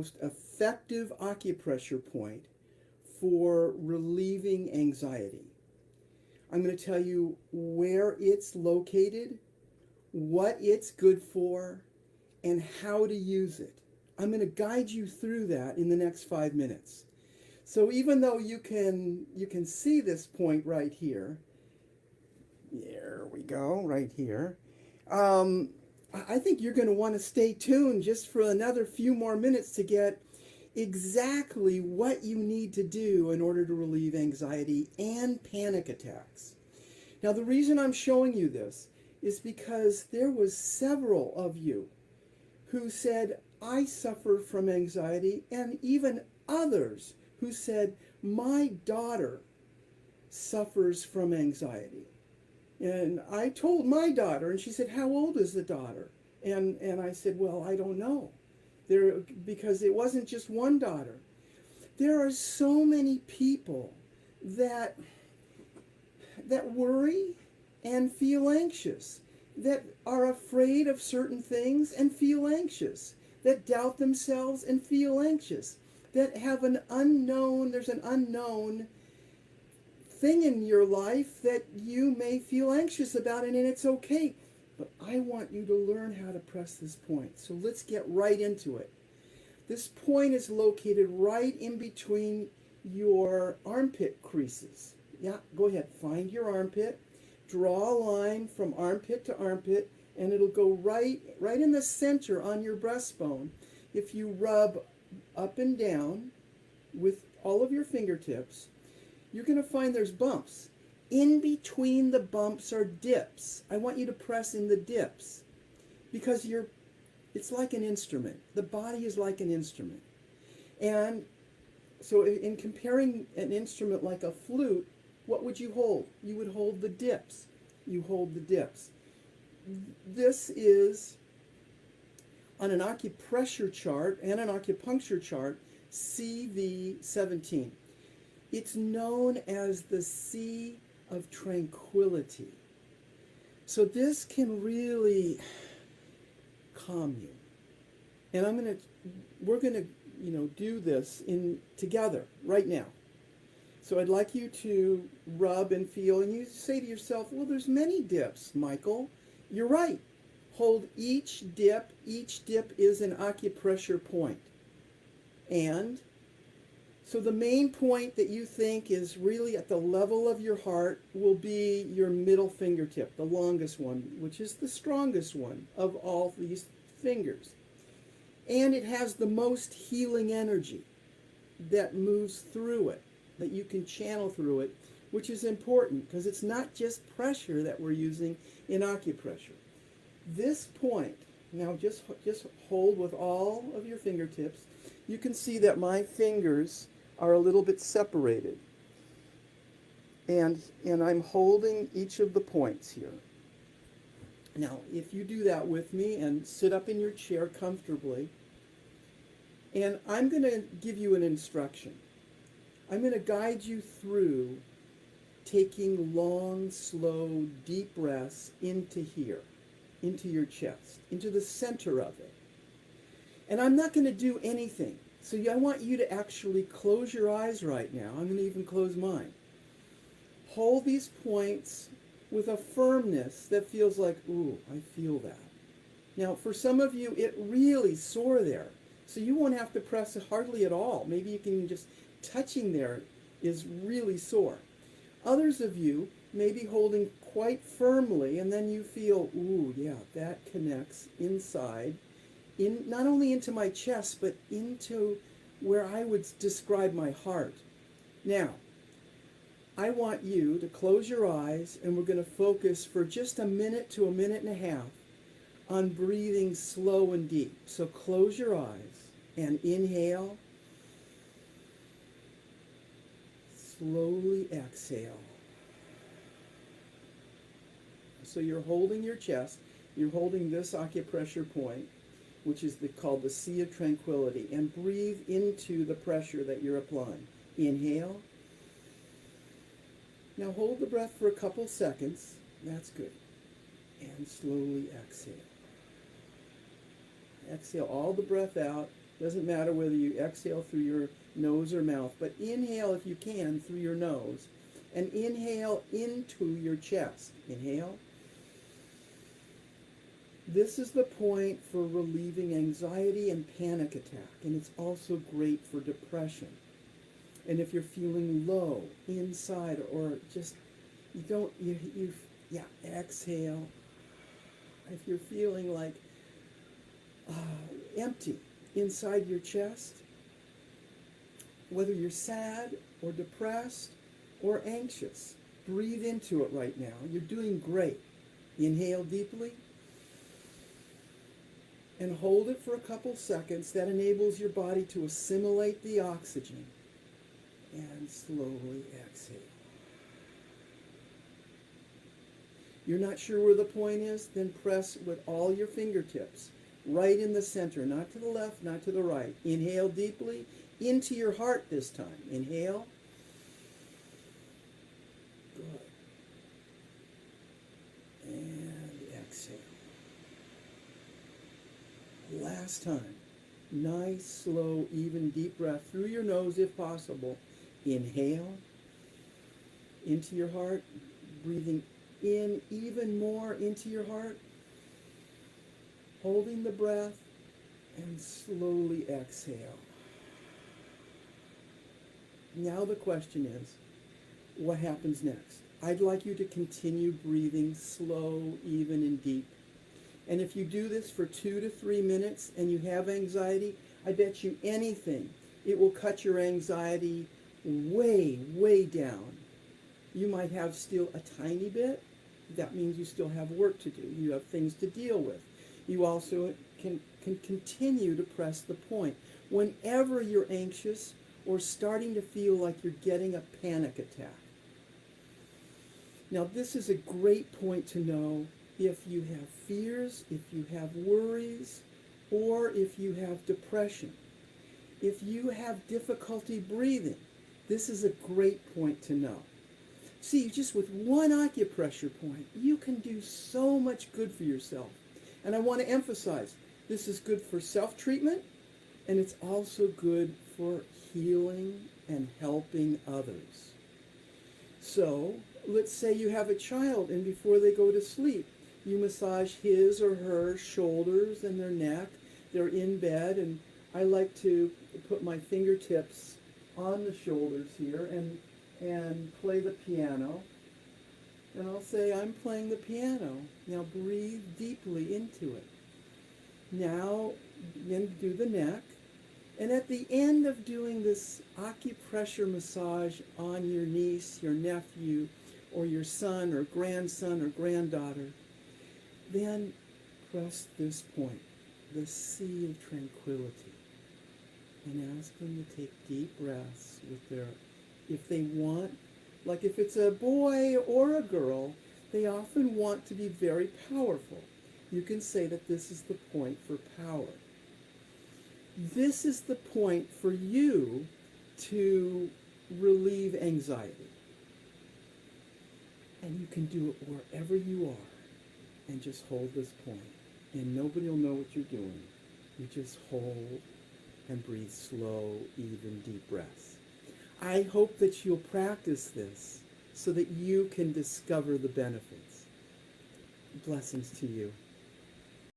most effective acupressure point for relieving anxiety. I'm going to tell you where it's located, what it's good for, and how to use it. I'm going to guide you through that in the next 5 minutes. So even though you can see this point right here, there we go, right here. I think you're going to want to stay tuned just for another few more minutes to get exactly what you need to do in order to relieve anxiety and panic attacks. Now, the reason I'm showing you this is because there was several of you who said, I suffer from anxiety, and even others who said, my daughter suffers from anxiety. And I told my daughter, and she said, how old is the daughter? And I said, well, I don't know. Because it wasn't just one daughter. There are so many people that worry and feel anxious, that are afraid of certain things and feel anxious, that doubt themselves and feel anxious, that have there's an unknown thing in your life that you may feel anxious about, and it's okay. But I want you to learn how to press this point. So let's get right into it. This point is located right in between your armpit creases. Yeah, go ahead. Find your armpit. Draw a line from armpit to armpit, and it'll go right in the center on your breastbone. If you rub up and down with all of your fingertips, you're going to find there's bumps. In between the bumps are dips. I want you to press in the dips because it's like an instrument. The body is like an instrument. And so in comparing an instrument like a flute, what would you hold? You would hold the dips. You hold the dips. This is, on an acupressure chart and an acupuncture chart, CV17. It's known as the C of Tranquility. So this can really calm you. And we're gonna, do this together right now. So I'd like you to rub and feel, and you say to yourself, well, there's many dips, Michael. You're right. Hold each dip. Each dip is an acupressure point. And so the main point that you think is really at the level of your heart will be your middle fingertip, the longest one, which is the strongest one of all these fingers. And it has the most healing energy that moves through it, that you can channel through it, which is important because it's not just pressure that we're using in acupressure. This point, now just hold with all of your fingertips. You can see that my fingers are a little bit separated. And I'm holding each of the points here. Now, if you do that with me and sit up in your chair comfortably, and I'm going to give you an instruction. I'm going to guide you through taking long, slow, deep breaths into here, into your chest, into the center of it. And I'm not going to do anything. So I want you to actually close your eyes right now. I'm going to even close mine. Hold these points with a firmness that feels like, ooh, I feel that. Now, for some of you, it really sore there. So you won't have to press hardly at all. Maybe you can just, touching there is really sore. Others of you may be holding quite firmly, and then you feel, ooh, yeah, that connects inside, not only into my chest, but into where I would describe my heart. Now, I want you to close your eyes, and we're going to focus for just a minute to a minute and a half on breathing slow and deep. So close your eyes and inhale. Slowly exhale. So you're holding your chest. You're holding this acupressure point, which is called the Sea of Tranquility, and breathe into the pressure that you're applying. Inhale. Now hold the breath for a couple seconds. That's good. And slowly exhale. Exhale all the breath out Doesn't matter whether you exhale through your nose or mouth, but inhale if you can through your nose, and inhale into your chest. Inhale. This is the point for relieving anxiety and panic attack, and it's also great for depression. And if you're feeling low inside, or just you don't yeah, exhale. If you're feeling like empty inside your chest, whether you're sad or depressed or anxious, breathe into it right now. You're doing great. Inhale deeply and hold it for a couple seconds. That enables your body to assimilate the oxygen. And slowly exhale. You're not sure where the point is? Then press with all your fingertips right in the center, not to the left, not to the right. Inhale deeply into your heart this time. Inhale. Good. And exhale. Last time. Nice, slow, even, deep breath through your nose if possible. Inhale into your heart, breathing in even more into your heart, holding the breath, and slowly exhale. Now the question is, what happens next? I'd like you to continue breathing slow, even, and deep. And if you do this for 2 to 3 minutes and you have anxiety, I bet you anything, it will cut your anxiety way, way down. You might have still a tiny bit. That means you still have work to do. You have things to deal with. You also can continue to press the point. Whenever you're anxious or starting to feel like you're getting a panic attack. Now, this is a great point to know if you have fears, if you have worries, or if you have depression. If you have difficulty breathing, this is a great point to know. See, just with one acupressure point, you can do so much good for yourself. And I want to emphasize, this is good for self-treatment, and it's also good for healing and helping others. So, let's say you have a child, and before they go to sleep, you massage his or her shoulders and their neck. They're in bed, and I like to put my fingertips on the shoulders here and play the piano. And I'll say, I'm playing the piano. Now breathe deeply into it. Now then do the neck. And at the end of doing this acupressure massage on your niece, your nephew, or your son or grandson or granddaughter, then press this point, the C of tranquility, and ask them to take deep breaths with their, if they want, like if it's a boy or a girl, they often want to be very powerful. You can say that this is the point for power. This is the point for you to relieve anxiety. And you can do it wherever you are. And just hold this point. And nobody will know what you're doing. You just hold and breathe slow, even, deep breaths. I hope that you'll practice this so that you can discover the benefits. Blessings to you.